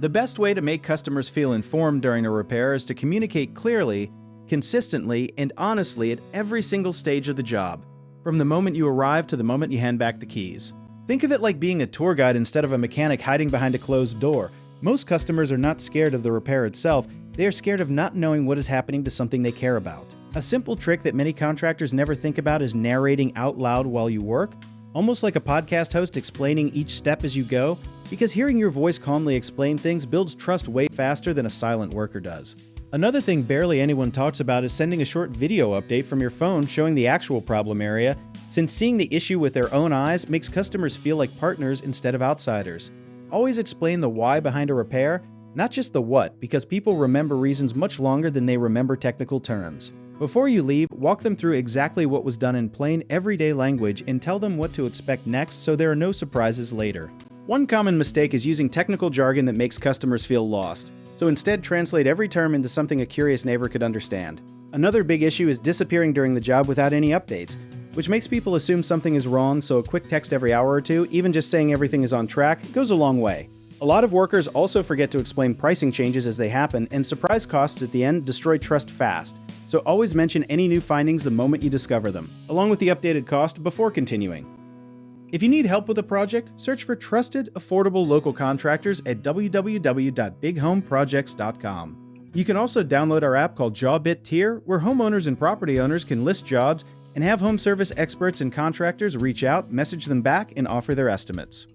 The best way to make customers feel informed during a repair is to communicate clearly, consistently, and honestly at every single stage of the job, from the moment you arrive to the moment you hand back the keys. Think of it like being a tour guide instead of a mechanic hiding behind a closed door. Most customers are not scared of the repair itself, they are scared of not knowing what is happening to something they care about. A simple trick that many contractors never think about is narrating out loud while you work, almost like a podcast host explaining each step as you go, because hearing your voice calmly explain things builds trust way faster than a silent worker does. Another thing barely anyone talks about is sending a short video update from your phone showing the actual problem area, since seeing the issue with their own eyes makes customers feel like partners instead of outsiders. Always explain the why behind a repair, not just the what, because people remember reasons much longer than they remember technical terms. Before you leave, walk them through exactly what was done in plain, everyday language and tell them what to expect next so there are no surprises later. One common mistake is using technical jargon that makes customers feel lost, so instead translate every term into something a curious neighbor could understand. Another big issue is disappearing during the job without any updates, which makes people assume something is wrong, so a quick text every hour or two, even just saying everything is on track, goes a long way. A lot of workers also forget to explain pricing changes as they happen, and surprise costs at the end destroy trust fast, so always mention any new findings the moment you discover them, along with the updated cost before continuing. If you need help with a project, search for trusted, affordable local contractors at www.bighomeprojects.com. You can also download our app called JawBit Tier, where homeowners and property owners can list jobs and have home service experts and contractors reach out, message them back, and offer their estimates.